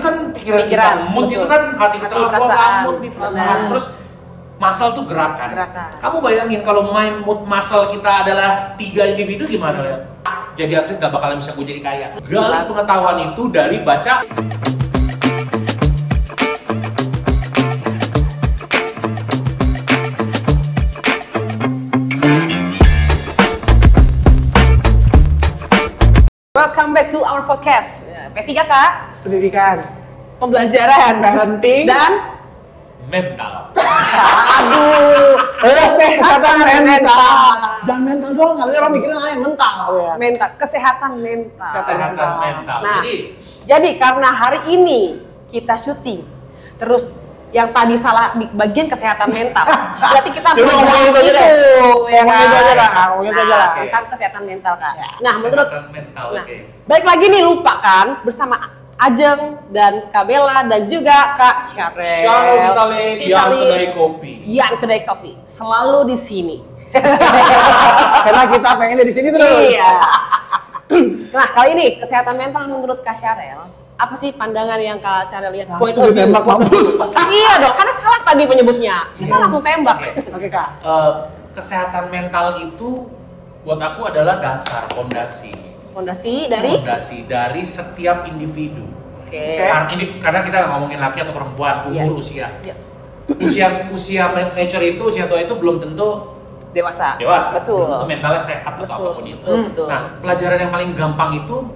kan pikiran kita, mood betul. itu kan hati kita, perasaan. mood di perasaan, terus muscle tuh gerakan. Kamu bayangin kalau mind, mood, muscle kita adalah 3 individu gimana ya? Jadi atlet gak bakalan bisa gue jadi kaya. Gali pengetahuan itu dari baca. Welcome back to our podcast. P3K, pendidikan, pembelajaran, parenting, dan mental. aduh, kesehatan mental. Jangan mental doang, kali orang mikirnya yang mental ya. mental, kesehatan mental. Kesehatan mental. Nah, jadi karena hari ini kita syuting, terus yang tadi salah di bagian kesehatan mental, berarti kita harus ngomongin itu aja deh. ya Ngomongin itu aja lah, kan? ngomongin itu aja lah. Tentang kesehatan mental, Kak. Ya. Nah, menurut Kesehatan mental, oke. Baik lagi nih, lupa kan bersama Ajeng dan Kak Bella dan juga Kak Syarel. Syarel Vitale, yang kedai kopi. Yang kedai kopi selalu di sini. Karena kita pengennya di sini terus. Iya. Nah, kali ini kesehatan mental menurut Kak Syarel, apa sih pandangan yang Kak Syarel lihat? Point of view. Tembak mampus. Iya dong, karena salah tadi menyebutnya. Kita langsung tembak. Oke Kak. Kesehatan mental itu buat aku adalah dasar, fondasi dari setiap individu. Oke. Karena kita ngomongin laki atau perempuan, umur, usia. Iya. Usia nature itu, usia tua itu belum tentu Dewasa. belum Betul. tentu mentalnya sehat atau apapun itu. Betul. Nah, pelajaran yang paling gampang itu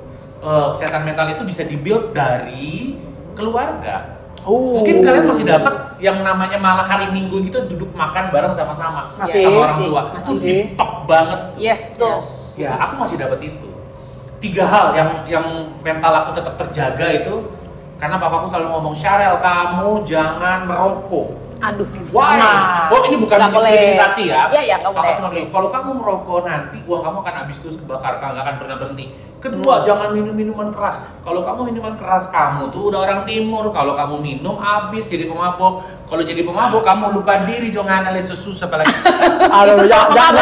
kesehatan mental itu bisa dibuild dari keluarga. Mungkin kalian masih dapat yang namanya malah hari Minggu kita duduk makan bareng sama-sama sama orang tua. Masih. Itu deep talk banget. Yes, tuh. Ya, aku masih dapat itu. 3 hal yang mental aku tetap terjaga itu karena papaku selalu ngomong, Syarel, kamu jangan merokok. Aduh. Why? Oh, ini bukan diskriminasi ya. Iya, nggak boleh. Cuma bilang, kalau kamu merokok nanti uang kamu akan habis terus kebakar, nggak akan pernah berhenti. Kedua, jangan minum minuman keras. Kalau kamu minuman keras, kamu tuh udah orang timur. Kalau kamu minum habis jadi pemabok. Kalau jadi pemabok, kamu lupa diri, jangan analis susah apalagi. Aduh, jangan.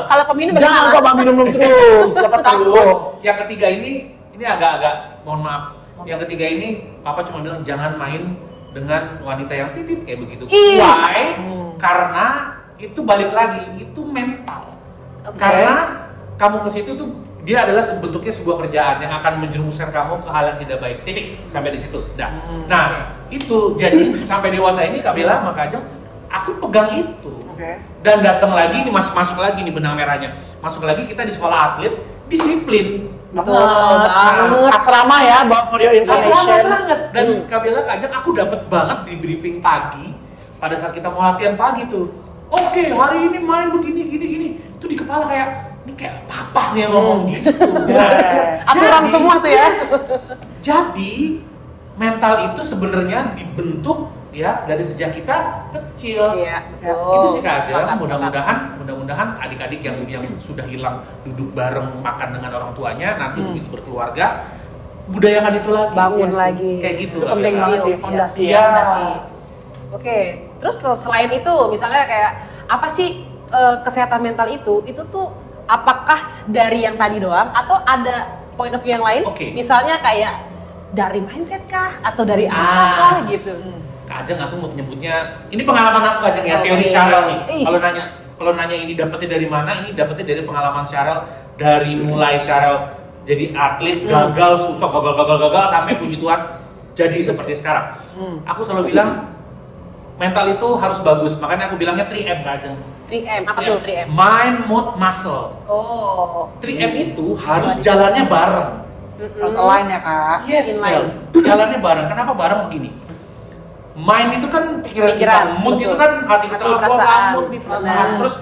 Kalau peminum Jangan kok Bang minum terus. Dapat Terus yang ketiga ini agak mohon maaf. Yang ketiga ini papa cuma bilang jangan main dengan wanita yang titit kayak begitu. Why? Karena itu balik lagi, itu mental. Karena kamu ke situ tuh dia adalah bentuknya sebuah kerjaan yang akan menjerumuskan kamu ke hal yang tidak baik. Titik sampai di situ. Nah, itu jadi sampai dewasa ini Kak Bella sama Kak Ajeng, aku pegang itu. Dan datang lagi nih masuk lagi nih benang merahnya. Masuk lagi kita di sekolah atlet, disiplin. Betul banget. Asrama ya, for your information. Asrama banget. Dan Kak Bella, Kak Ajeng, aku dapat banget di briefing pagi pada saat kita mau latihan pagi tuh. Oke, hari ini main begini gini. Tuh di kepala kayak ini kayak papa nih yang ngomong gitu. Aturan semua tuh ya. Jadi mental itu sebenarnya dibentuk ya dari sejak kita kecil. Iya, betul. Itu sih Kak Ajeng. Mudah-mudahan adik-adik yang sudah hilang duduk bareng makan dengan orang tuanya nanti begitu berkeluarga budayakan itu lagi. Bangun lagi. Kayak gitu. Itu penting banget sih, fondasi ya. Oke. Terus selain itu misalnya kayak apa sih kesehatan mental itu tuh apakah dari yang tadi doang atau ada point of view yang lain? Misalnya kayak dari mindset kah atau dari apa gitu? Kak Ajeng, aku mau nyebutnya ini pengalaman aku Kak Ajeng ya, teori Syarel nih. Kalau nanya ini dapetnya dari mana? Ini dapetnya dari pengalaman Syarel, dari mulai Syarel jadi atlet gagal sampai puji Tuhan jadi seperti sekarang. Aku selalu bilang mental itu harus bagus, makanya aku bilangnya 3M Kak Ajeng. 3M, apa tuh 3M? Mind, mood, muscle. 3M itu harus jalannya bareng. Harus align ya Kak. Yes, jalannya bareng. Kenapa bareng begini? Mind itu kan pikiran kita, mood itu kan hati kita, mood di perasaan. Terus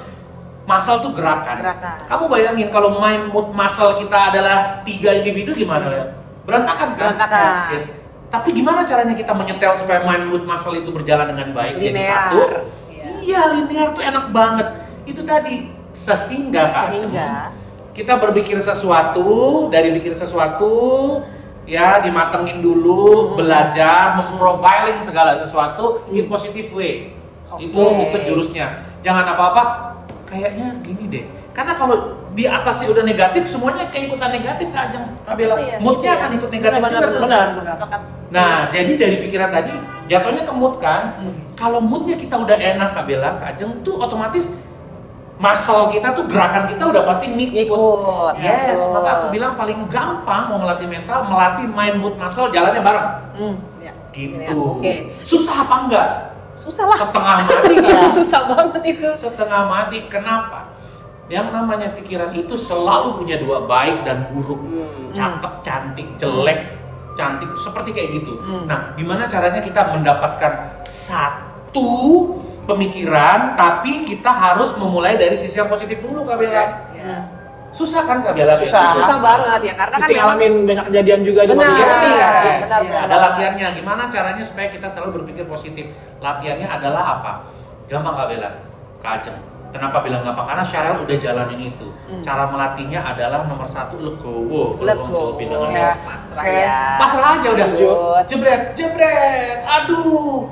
muscle tuh gerakan. Kamu bayangin kalau mind, mood, muscle kita adalah 3 individu gimana ya? Berantakan kan? Yes. Tapi gimana caranya kita menyetel supaya mind, mood, muscle itu berjalan dengan baik jadi satu? Iya, linear tuh enak banget. Itu tadi sehingga Kak Ajeng, kita berpikir sesuatu, dari pikir sesuatu ya dimatengin dulu, belajar, memprofiling segala sesuatu in positive way. Itu jurusnya. Jangan apa-apa kayaknya gini deh. Karena kalau di atasnya udah negatif, semuanya keikutan negatif Kak Ajeng, Kak Bella. Moodnya akan ikut negatif juga. Benar. Nah, jadi dari pikiran tadi jatuhnya ke mood kan. Kalau moodnya kita udah enak Kak Bella, Kak Ajeng tuh otomatis muscle kita tuh, gerakan kita udah pasti ngikut. Yes, maka aku bilang paling gampang mau melatih mental, melatih mind, mood, muscle jalannya bareng. Gitu. Susah apa enggak? Susah lah. Setengah mati kan? Susah banget itu. Setengah mati. Kenapa? Yang namanya pikiran itu selalu punya dua, baik dan buruk. Cakep, cantik, jelek, cantik, seperti kayak gitu. Nah, gimana caranya kita mendapatkan satu pemikiran, tapi kita harus memulai dari sisi yang positif dulu, Kak Bella. Susah kan Kak Bella? Susah banget ya, karena kan ngalamin banyak kejadian juga di benar. Ada latihannya. Gimana caranya supaya kita selalu berpikir positif? Latihannya adalah apa? Gampang Kak Bella, Kak Ajeng. Kenapa bilang gampang? Karena Cheryl udah jalanin itu. Cara melatihnya adalah nomor 1, legowo. Pasrah aja udah. Jebret. Aduh.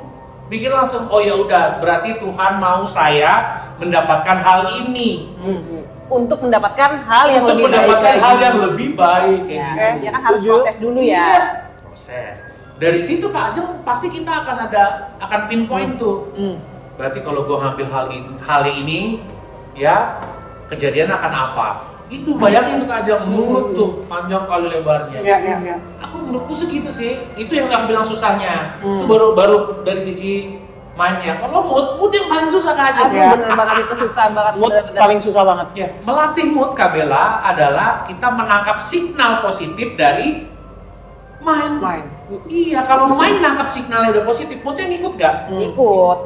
Pikir langsung, oh ya udah, berarti Tuhan mau saya mendapatkan hal ini. Untuk mendapatkan hal yang lebih baik. Untuk mendapatkan hal yang lebih baik kayak gitu. Ya kan harus proses dulu ya. Proses. Dari situ Kak Ajeng pasti kita akan pinpoint tuh. Berarti kalau gua ngambil hal ini ya, kejadian akan apa? Itu bayangin tuh Kak Ajeng, mulut tuh panjang kali lebarnya. Aku menurutku segitu sih. Itu yang aku bilang susahnya. Itu baru dari sisi mainnya. Kalau mood yang paling susah Kak Ajeng. Bener banget, itu susah banget. Mood paling susah banget. Ya, melatih mood Kak Bella adalah kita menangkap signal positif dari main. Iya, kalau main nangkap signalnya udah positif, moodnya ngikut gak? Ikut.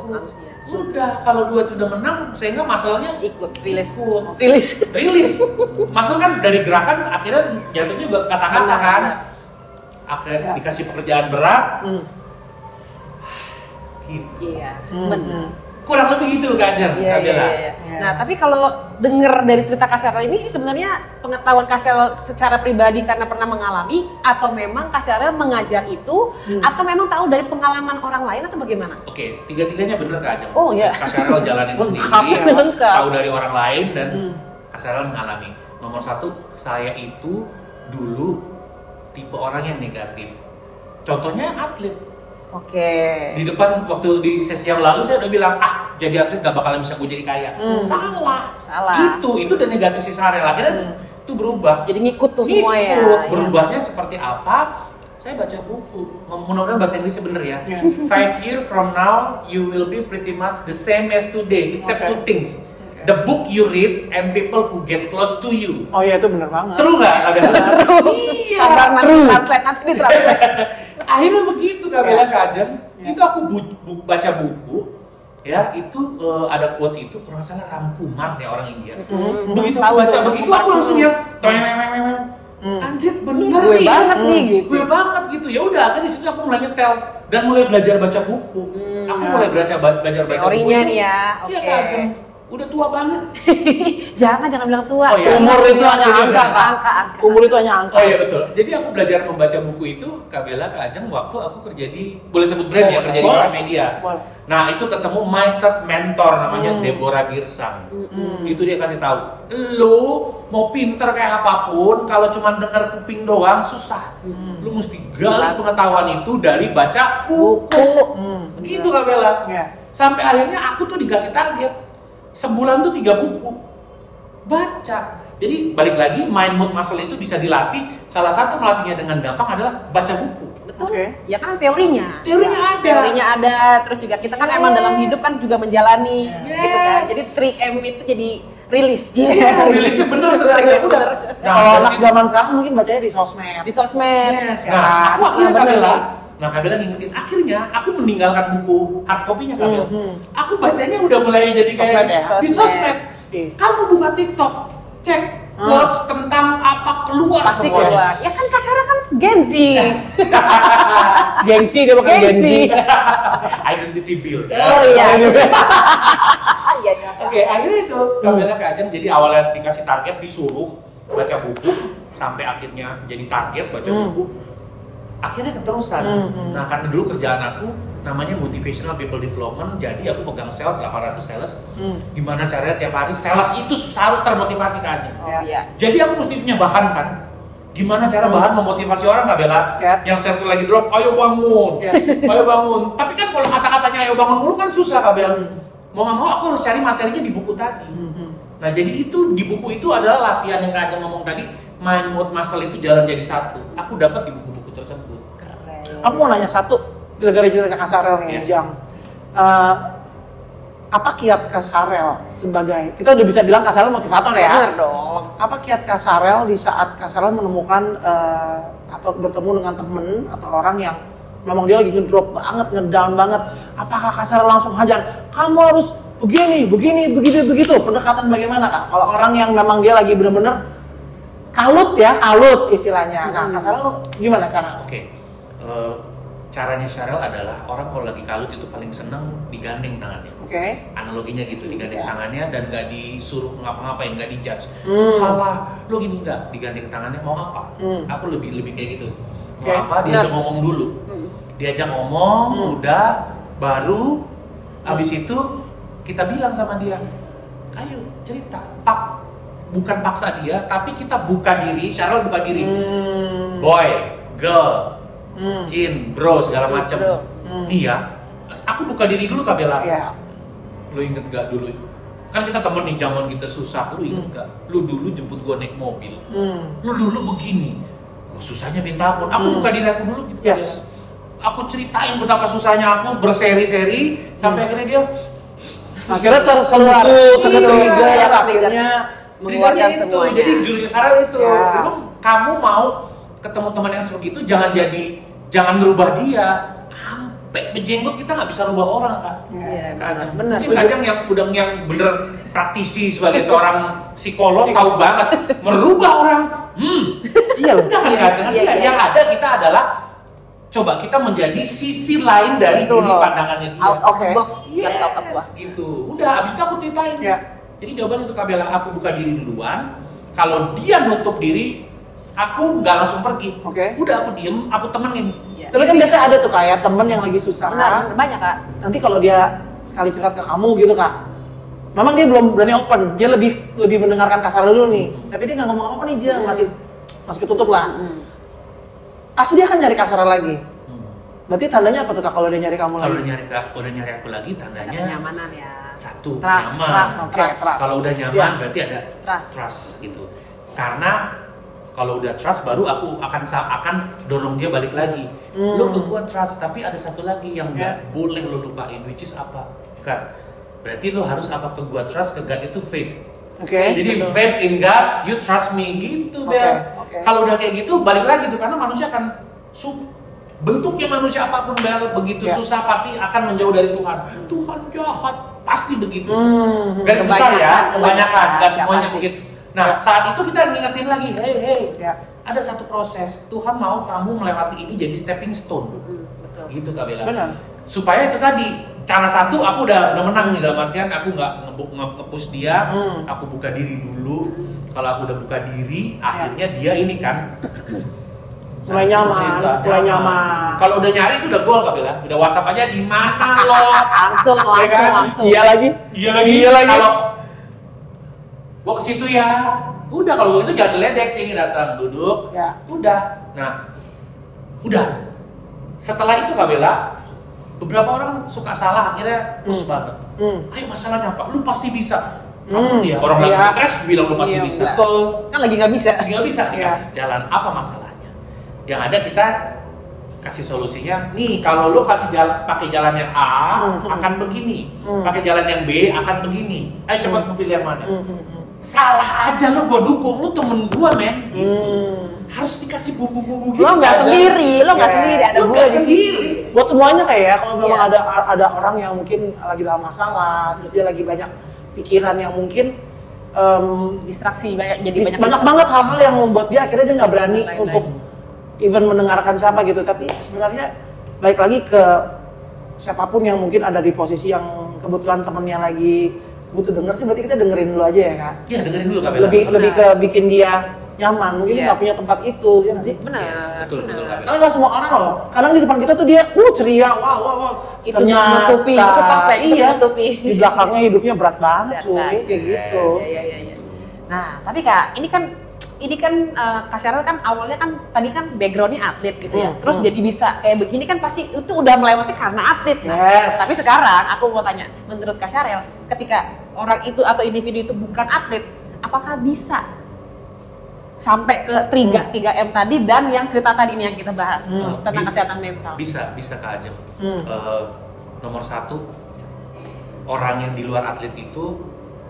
Udah, kalau dua itu udah menang, sehingga masalahnya ikut, rilis. Masalah kan dari gerakan akhirnya jatuhnya juga kata-kata kan. Akhirnya dikasih pekerjaan berat. Gitu. Iya, benar. Kurang lebih gitu Kak Ajeng, Kak Bella. Nah, tapi kalau denger dari cerita Kak Cheryl ini sebenarnya pengetahuan Kak Cheryl secara pribadi karena pernah mengalami, atau memang Kak Cheryl mengajar itu, atau memang tahu dari pengalaman orang lain, atau bagaimana? Oke, tiga-tiganya bener Kak Ajeng. Oh iya. Kak Cheryl jalanin sendiri, tahu dari orang lain, dan Kak Cheryl mengalami. Nomor 1, saya itu dulu tipe orang yang negatif. Contohnya atlet. Di depan waktu di sesi yang lalu saya udah bilang, jadi atlet gak bakalan bisa gue jadi kaya. Salah. Itu udah negatif si Cheryl. Akhirnya itu berubah. Jadi ngikut tuh semua ya. Berubahnya seperti apa? Saya baca buku. Mudah-mudahan bahasa Inggrisnya bener ya. 5 years from now, you will be pretty much the same as today, except 2 things. The book you read and people who get close to you. Oh iya, itu bener banget. True nggak? Iya. Sabar nanti translate. Akhirnya begitu Kak Bella, Kak Ajeng. Itu aku baca buku, ya itu ada quotes itu, kalau nggak salah Ram Kumar ya, orang India. Begitu aku baca begitu, aku langsung yang anjir bener gue banget nih gitu. Gue banget gitu. Ya udah, kan di situ aku mulai nyetel dan mulai belajar baca buku. Aku mulai belajar baca buku. Teorinya nih ya. Iya Kak Ajeng. Udah tua banget. jangan bilang tua. Oh, iya. Umur itu hanya angka. Umur itu hanya angka. Oh iya betul. Jadi aku belajar membaca buku itu, Kak Bella, Kak Ajeng, waktu aku kerja di, boleh sebut brand ya, kerja di media. Nah itu ketemu my third mentor namanya Deborah Girsang. Itu dia kasih tahu, lu mau pinter kayak apapun, kalau cuma denger kuping doang susah. Lu mesti gali pengetahuan itu dari baca buku. Gitu Kak Bella. Sampai akhirnya aku tuh dikasih target. Sebulan tuh 3 buku baca. Jadi balik lagi, mind, mood, muscle itu bisa dilatih. Salah satu melatihnya dengan gampang adalah baca buku. Betul. Ya kan teorinya ada. Teorinya ada. Terus juga kita kan emang dalam hidup kan juga menjalani, gitu kan. Jadi 3M itu jadi rilis. Rilisnya bener ternyata. Kalau anak zaman sekarang mungkin bacanya di sosmed. Nah, aku akhirnya Kak Bella. Nah, Kak Bella ngingetin, akhirnya aku meninggalkan buku hard copy-nya Kak Bella. Aku bacanya udah mulai jadi kayak di sosmed. Kamu buka TikTok, cek quotes tentang apa, keluar pasti keluar. Ya kan Kasara kan Gen Z. Gengsi, dia bukan Gen Z. Identity build. Oh iya. Oke, akhirnya itu Kak Bella, Kak Ajeng, jadi awalnya dikasih target, disuruh baca buku, sampai akhirnya jadi target baca buku. akhirnya keterusan. Nah karena dulu kerjaan aku namanya motivational people development, jadi aku pegang sales 800 sales. Gimana caranya tiap hari sales itu harus termotivasi Kak Ajeng. Jadi aku mesti punya bahan kan. Gimana cara bahan memotivasi orang Kak Bella? Yang sales lagi drop, ayo bangun, ayo bangun. Tapi kan kalau kata-katanya ayo bangun dulu kan susah Kak Bella. Mau nggak mau aku harus cari materinya di buku tadi. Nah jadi itu di buku itu adalah latihan yang Kak Ajeng ngomong tadi, mind, mood, muscle itu jalan jadi satu. Aku dapat di buku-buku tersebut. Keren. Aku mau nanya satu. Gara-gara cerita Kak Sarel nih, Jang. Apa kiat Kak Sarel sebagai, kita udah bisa bilang Kak Sarel motivator ya? Bener dong. Apa kiat Kak Sarel di saat Kak Sarel menemukan atau bertemu dengan temen atau orang yang memang dia lagi ngedrop banget, ngedown banget, apakah Kak Sarel langsung hajar, kamu harus begini, begitu? Pendekatan bagaimana Kak? Kalau orang yang memang dia lagi bener-bener kalut istilahnya. Nah, Kak Sarel gimana cara? Oke. Caranya Syarel adalah orang kalau lagi kalut itu paling seneng digandeng tangannya. Analoginya gitu, digandeng tangannya dan nggak disuruh ngapa-ngapain, nggak dijudge. Salah, lo gini nggak, digandeng tangannya mau apa? Aku lebih kayak gitu. Mau apa? Diajak ngomong dulu. Diajak ngomong, udah, baru abis itu kita bilang sama dia, ayo cerita. Bukan paksa dia, tapi kita buka diri. Syarel buka diri. Boy, girl. Cin, bro, segala macam. Dia, aku buka diri dulu Kak Bella. Lu inget gak dulu? Kan kita temen nih, zaman kita susah. Lu inget gak? Lu dulu jemput gua naik mobil. Lu dulu begini. Gua susahnya minta ampun. Aku buka diri aku dulu gitu. Aku ceritain betapa susahnya aku berseri-seri sampai akhirnya dia terseluar ya, akhirnya mengeluarkan semuanya. Jadi jurusnya Sarel itu. Belum kamu mau ketemu teman yang seperti itu, jangan ngerubah dia. Sampai berjenggot kita nggak bisa rubah orang Kak. Benar. Mungkin Kajang yang bener praktisi sebagai seorang psikolog tahu banget merubah orang. Udah kan Kajang. Yang ada kita adalah coba kita menjadi sisi lain dari diri pandangannya dia. Out of the box, out of the box. Gitu. Udah, abis itu aku ceritain. Jadi jawaban untuk Kak Bella, aku buka diri duluan. Kalau dia nutup diri, aku nggak langsung pergi. Udah aku diem, aku temenin. Tapi kan biasanya ada tuh kayak temen yang lagi susah. Benar, banyak Kak. Nanti kalau dia sekali curhat ke kamu gitu Kak, memang dia belum berani open, dia lebih mendengarkan kasar dulu nih. Tapi dia nggak ngomong apa nih, dia masih ketutup lah. Pasti dia akan nyari kasar lagi. Berarti tandanya apa tuh Kak kalau dia nyari kamu lagi? Kalau udah nyari aku lagi, tandanya kenyamanan ya. Satu, Trust. Kalau udah nyaman berarti ada trust gitu. Karena kalau udah trust baru aku akan dorong dia balik lagi. Lo ke gua trust, tapi ada satu lagi yang nggak boleh lo lupain, which is apa? God. Berarti lo harus apa ke gua trust, ke God itu faith. Jadi faith in God, you trust me gitu Bel. Kalau udah kayak gitu balik lagi tuh, karena manusia akan bentuknya manusia apapun Bel, begitu susah pasti akan menjauh dari Tuhan. Tuhan jahat, pasti begitu. Garis besar ya, kebanyakan, nggak semuanya begitu. Nah, saat itu kita ngingetin lagi, hey, ada satu proses. Tuhan mau kamu melewati ini jadi stepping stone. Betul. Gitu Kak Bella. Benar. Supaya itu tadi, cara satu aku udah menang nih, dalam artian aku nggak nge-push dia, aku buka diri dulu. Kalau aku udah buka diri, akhirnya dia ini kan mulai nyaman. Kalau udah nyari itu udah gol Kak Bella. Udah WhatsApp aja di mana lo? langsung. Iya lagi. Kalau gua ke situ ya. Udah, kalau gua itu jangan geledek, sini datang duduk. Udah. Nah, udah. Setelah itu Kak Bella, beberapa orang suka salah akhirnya push banget. Ayo masalahnya apa? Lu pasti bisa. Kamu dia orang lagi stres bilang lu pasti bisa. Kan lagi nggak bisa. Dikasih jalan. Apa masalahnya? Yang ada kita kasih solusinya. Nih, kalau lu kasih pakai jalan yang A akan begini. Pakai jalan yang B akan begini. Ayo cepat pilih yang mana. Salah aja lo, gua dukung, lo temen gua men. Harus dikasih bumbu-bumbu gitu. Lo nggak sendiri, ada gua di sini. Buat semuanya kayak kalau memang ada orang yang mungkin lagi dalam masalah, terus dia lagi banyak pikiran yang mungkin distraksi banyak banget hal-hal yang membuat dia akhirnya dia nggak berani untuk even mendengarkan siapa gitu. Tapi sebenarnya balik lagi ke siapapun yang mungkin ada di posisi yang kebetulan temennya lagi butuh denger sih, berarti kita dengerin dulu aja ya Kak? Iya, dengerin dulu Kak Bella. Lebih ke bikin dia nyaman, mungkin nggak punya tempat itu, ya nggak sih? Benar. Yes, betul. Karena nggak semua orang loh. Kadang di depan kita tuh dia ceria, wow. Itu menutupi, itu topeng, iya, menutupi. Di belakangnya hidupnya berat banget, cuy, kayak gitu. Iya. Nah, tapi Kak, ini kan Kak Sheryl kan awalnya kan tadi kan backgroundnya atlet gitu ya, terus jadi bisa kayak begini kan pasti itu udah melewati karena atlet. Nah, tapi sekarang aku mau tanya, menurut Kak Sheryl, ketika orang itu atau individu itu bukan atlet, apakah bisa sampai ke 3M tadi dan yang cerita tadi ini yang kita bahas tentang kesehatan mental? Bisa Kak Ajeng. Nomor 1, orang yang di luar atlet itu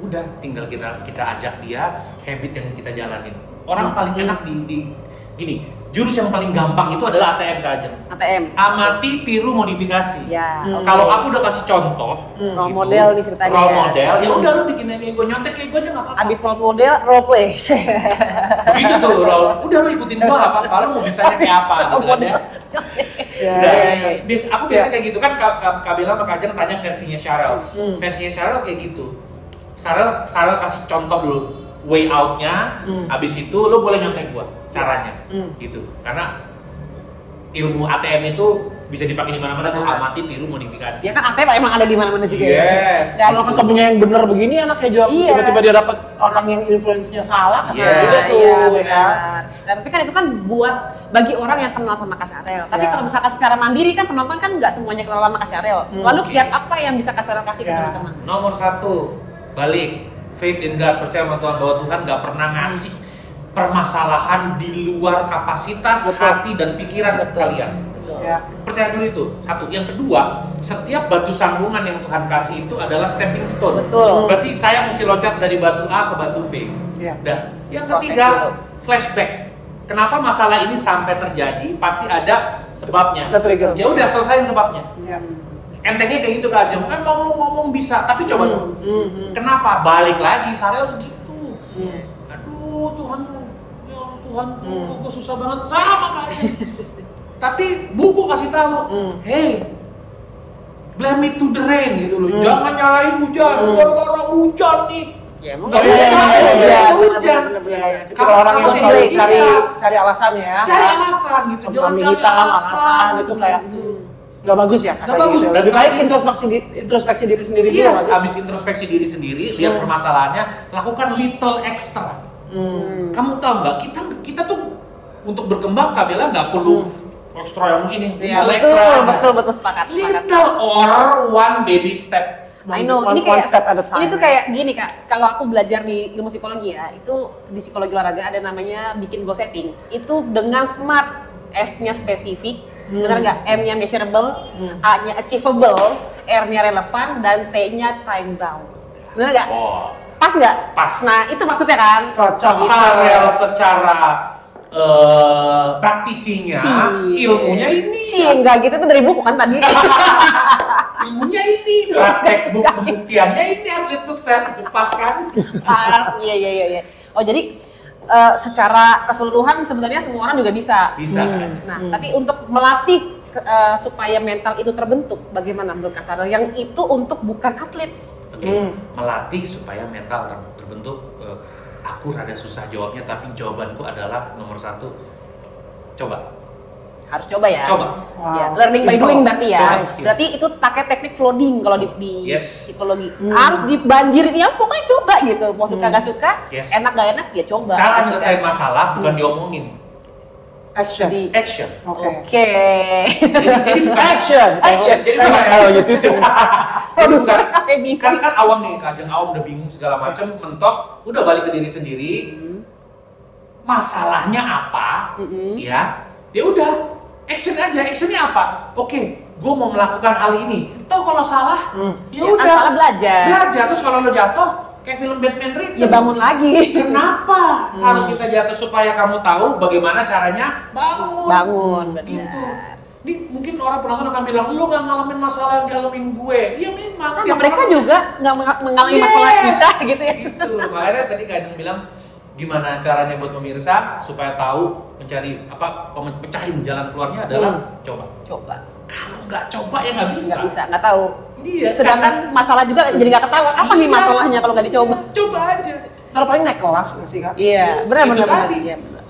udah tinggal kita ajak dia habit yang kita jalanin. Orang paling enak di gini, jurus yang paling gampang itu adalah ATM Kak Ajeng. ATM. Amati, tiru, modifikasi. Ya. Kalau aku udah kasih contoh, role model nih ceritanya. Role model, ya udah lu bikin kayak gue, nyontek kayak gue aja nggak apa-apa. Abis role model, role play. Begitu tuh, udah lu ikutin gue nggak apa-apa, lu mau bisanya kayak apa gitu kan ya. Aku biasa kayak gitu kan, Kak Bella sama Kak Ajeng tanya versinya Sheryl. Versinya Sheryl kayak gitu. Sheryl kasih contoh dulu way out-nya, abis itu lo boleh nyontek gua caranya, gitu. Karena ilmu ATM itu bisa dipakai di mana-mana tuh, amati, tiru, modifikasi. Ya kan ATM emang ada di mana-mana juga. Yes. Kalau ketemunya yang benar begini anaknya juga tiba-tiba dia dapat orang yang influence-nya salah, kasih juga tuh. Iya, benar. Dan tapi kan itu kan buat bagi orang yang kenal sama Kak Sheryl. Tapi kalau misalkan secara mandiri kan penonton kan nggak semuanya kenal sama Kak Sheryl. Lalu kiat apa yang bisa Kak Sheryl kasih ke teman-teman? Nomor 1, balik. Faith in God, percaya sama Tuhan bahwa Tuhan gak pernah ngasih permasalahan di luar kapasitas hati dan pikiran kalian. Ya. Percaya dulu itu, 1. Yang kedua, setiap batu sambungan yang Tuhan kasih itu adalah stepping stone. Betul. Berarti saya mesti loncat dari batu A ke batu B. Ya. Dan yang ketiga, flashback. Kenapa masalah ini sampai terjadi? Pasti ada sebabnya. Ya udah, selesaiin sebabnya. Ya. Entengnya kayak gitu Kak Ajeng, emang lu ngomong bisa, tapi coba dulu. Kenapa? Balik lagi, Sheryl gitu. Aduh Tuhan, ya Tuhan, gue susah banget sama Kak Ajeng. Tapi buku kasih tahu, hey, blame it to the rain gitu loh. Jangan nyalain hujan, gara-gara hujan nih. Ya, nggak bisa hujan. Kalau orang yang selalu cari alasannya ya. Cari alasan gitu, jangan cari alasan itu kayak nggak bagus ya. Nggak bagus. Gitu. Lebih baik introspeksi diri sendiri dulu. Yes, abis introspeksi diri sendiri, lihat permasalahannya, lakukan little extra. Kamu tahu nggak? Kita tuh untuk berkembang, Kak Bella nggak perlu ekstra yang begini. Ya, betul sepakat. Little or one baby step. I know, ini tuh kayak gini Kak, kalau aku belajar di ilmu psikologi ya, itu di psikologi olahraga ada namanya bikin goal setting. Itu dengan SMART, S-nya spesifik, benar nggak? M-nya measurable, A-nya achievable, R-nya relevan, dan T-nya time bound. Benar nggak? Oh. Pas nggak? Pas. Nah itu maksudnya kan? Cocok. Sheryl secara praktisinya, ilmunya ini. Enggak gitu, itu dari buku kan tadi. Ilmunya ini, praktek pembuktiannya ini atlet sukses, pas kan? Pas, iya. Oh jadi secara keseluruhan sebenarnya semua orang juga bisa. Bisa. Nah, tapi untuk melatih supaya mental itu terbentuk, bagaimana menurut Kak Sheryl? Yang itu untuk bukan atlet. Oke, melatih supaya mental terbentuk. Aku rada susah jawabnya, tapi jawabanku adalah nomor 1, coba. Harus coba ya. Coba. Ya, learning by doing berarti ya. Coba. Berarti itu pakai teknik flooding kalau di psikologi. Harus dibanjirin ya, pokoknya coba gitu. Mau suka gak suka, enak gak enak ya coba. Cara nyelesain masalah bukan diomongin. Action. Oke. Jadi bukan action. Jadi bukan kalau di situ. Kan awam nih, Kak Ajeng awam udah bingung segala macam, mentok, udah balik ke diri sendiri. Masalahnya apa? Ya udah, action aja. Actionnya apa? Oke, gue mau melakukan hal ini. Tahu kalau salah, ya udah. Salah belajar. Terus kalau lo jatuh, kayak film Batman Returns. Ya bangun lagi. Kenapa harus kita jatuh supaya kamu tahu bagaimana caranya bangun. Benar. Gitu. Ini mungkin orang penonton akan bilang, lo gak ngalamin masalah yang dialamin gue. Iya memang. Sama mereka juga gak mengalami masalah kita gitu ya. Gitu. Makanya tadi Kak Ajeng bilang, gimana caranya buat pemirsa supaya tahu mencari pecahin jalan keluarnya adalah coba. Kalau nggak coba ya nggak bisa, nggak tahu. Iya. Sedangkan masalah juga jadi nggak ketahuan. Apa nih masalahnya kalau nggak dicoba? Coba aja. Ntar paling naik kelas nggak sih Kak? Iya, benar. Iya, benar.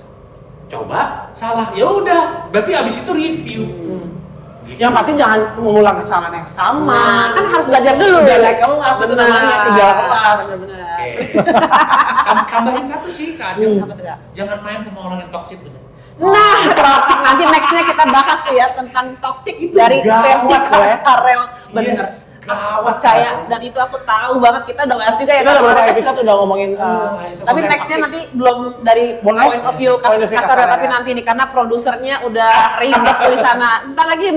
Coba salah, ya udah. Berarti abis itu review. Gitu. Yang pasti jangan mengulang kesalahan yang sama. Nah, kan harus belajar dulu. Udah naik kelas, itu namanya 3 kelas. Benar. Tambahin satu sih Kak Ajeng. Apa tuh, Kak? Jangan main sama orang yang toksik tuh. Nah, toxic nanti nextnya kita bahas tuh ya tentang toxic dari versi Kasarel. Bener. Yes, gawat. Percaya, dan itu aku tahu banget, kita udah bahas juga ya. Kita udah beberapa episode udah ngomongin tapi nextnya nanti belum dari point of view Kasarel, tapi nanti nih karena produsernya udah ribet di sana. Bentar lagi.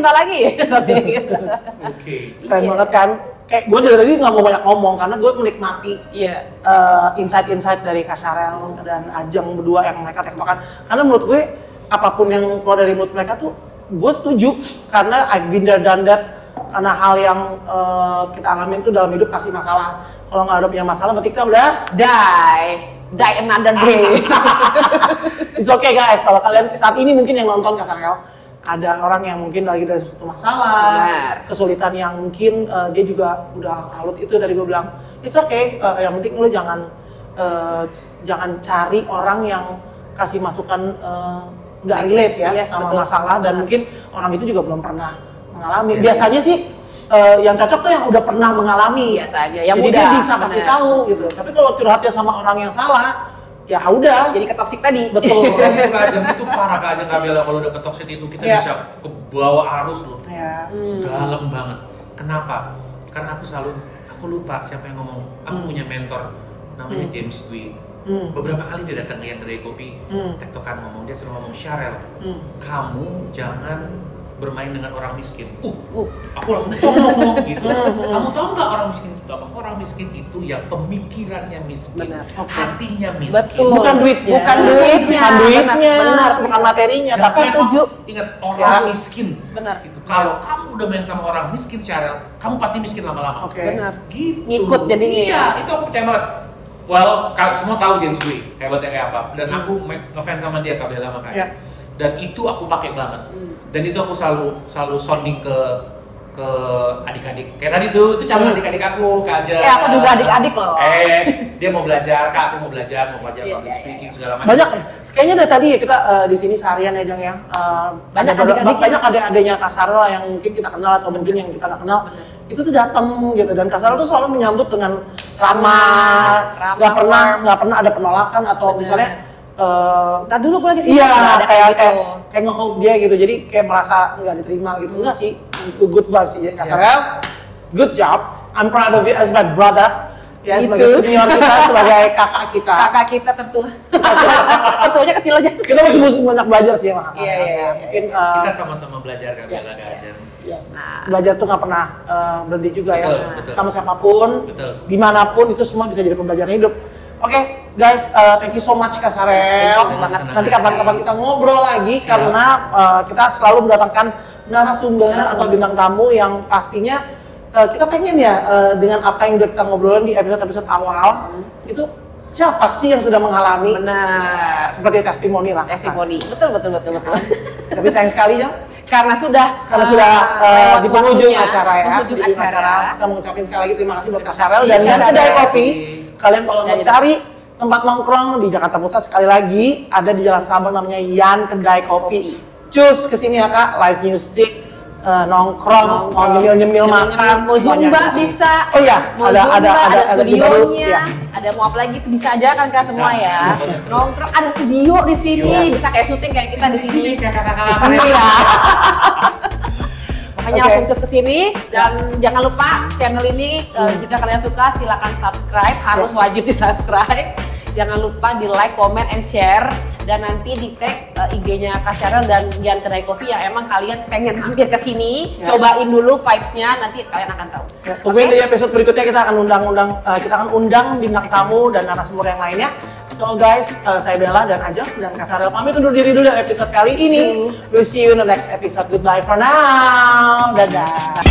Oke. Keren banget kan? Kayak gue dari tadi nggak mau banyak ngomong karena gue menikmati insight-insight dari Kasarel dan Ajeng berdua yang mereka tektokan. Karena menurut gue apapun yang keluar dari mulut mereka tuh gue setuju karena I've been there done that. Karena hal yang kita alamin tuh dalam hidup pasti masalah. Kalau nggak ada punya masalah berarti kita udah die another day. It's okay guys, kalau kalian saat ini mungkin yang nonton Kasarel ada orang yang mungkin lagi dari suatu masalah, kesulitan yang mungkin dia juga udah kalut itu dari gue bilang, it's okay, yang penting lu jangan cari orang yang kasih masukan nggak relate ya sama betul. Masalah dan mungkin orang itu juga belum pernah mengalami. Biasanya sih yang cocok tuh yang udah pernah mengalami. Biasanya, yang jadi muda. Dia bisa kasih tahu gitu. Tapi kalau curhatnya sama orang yang salah, ya udah. Jadi ketoksik tadi. Betul. Itu parah Kak Ajeng Kabela, kalau udah ketoksik itu kita bisa ke bawah arus loh. Dalam banget. Kenapa? Karena aku lupa siapa yang ngomong. Aku punya mentor namanya James Dwi. Beberapa kali dia datang ke Kedai Kopi, tektokan ngomong, dia selalu ngomong, Syarel, kamu jangan bermain dengan orang miskin. Aku langsung sombong gitu. Kamu tahu nggak orang miskin itu apa? Orang miskin itu yang pemikirannya miskin, hatinya miskin. Betul. Bukan duitnya. Benar. Bukan materinya. Tapi setuju. Ingat orang miskin. Benar. Gitu. Kalau kamu udah main sama orang miskin, Syarel, kamu pasti miskin lama-lama. Benar. Gitu. Ngikut jadinya. Iya, itu aku percaya banget. Well, semua tahu James Dwi hebatnya kayak apa. Dan aku ngefans sama dia, Kabela makanya. Dan itu aku pakai banget. Dan itu aku selalu sounding ke adik-adik. Kayak tadi tuh, itu calon adik-adik aku, Kak Ajeng. Aku juga adik-adik loh. Dia mau belajar, Kak, aku mau belajar public speaking segala macam. Banyak, kayaknya dari tadi ya kita di sini seharian ya Jeng ya. Banyak adik-adiknya Kasarel yang mungkin kita kenal atau mungkin yang kita nggak kenal. Itu tuh datang gitu, dan Kasarel tuh selalu menyambut dengan ramah, nggak pernah ada penolakan atau misalnya ntar dulu gue lagi sini. Iya, kayak nge-hold dia gitu, jadi kayak merasa nggak diterima gitu. Enggak sih, good vibe sih Kasarel. Good job, I'm proud of you as my brother. Ya, sebagai senior kita, sebagai kakak kita. Kakak kita tertua. Tertuanya kecil aja. Kita masih banyak belajar sih sama kakak. Iya. Mungkin kita sama-sama belajar Kabela, Kak Ajeng. Belajar tuh nggak pernah berhenti juga betul. Sama siapapun, dimanapun itu semua bisa jadi pembelajaran hidup. Oke, guys, thank you so much Kasarel. Nanti kapan-kapan kita ngobrol lagi karena kita selalu mendatangkan narasumber atau bintang tamu yang pastinya kita pengen ya dengan apa yang udah kita ngobrolin di episode-episode awal itu siapa sih yang sudah mengalami seperti testimoni lah. Testimoni, betul. Tapi sayang sekali ya. Karena sudah di penghujung acara ya. Kita mengucapkan sekali lagi terima kasih buat Kasarel dan Kedai Kopi. Kalian kalau mau cari tempat nongkrong di Jakarta Pusat sekali lagi ada di Jalan Sabang namanya Yan Kedai Kopi. Cus kesini ya Kak, live music, nongkrong, mau nyemil makan, mau zumba bisa. Oh iya, ada studionya, ada mau apa lagi itu bisa aja kan Kak semua ya. Nongkrong ada studio di sini, bisa kayak syuting kayak kita di sini. Iya. Makanya langsung cus kesini dan jangan lupa channel ini jika kalian suka silakan subscribe, harus wajib di subscribe. Jangan lupa di like, comment, and share dan nanti di tag IG-nya Kasarel dan Yan Kedai Kopi yang emang kalian pengen mampir ke sini, cobain dulu vibes-nya, nanti kalian akan tahu. Tungguin di episode berikutnya kita akan undang bintang tamu dan narasumber yang lainnya. So guys, saya Bella dan Ajeng dan Kasarel pamit undur diri dulu dari episode kali ini. We'll see you in the next episode. Goodbye for now. Dadah.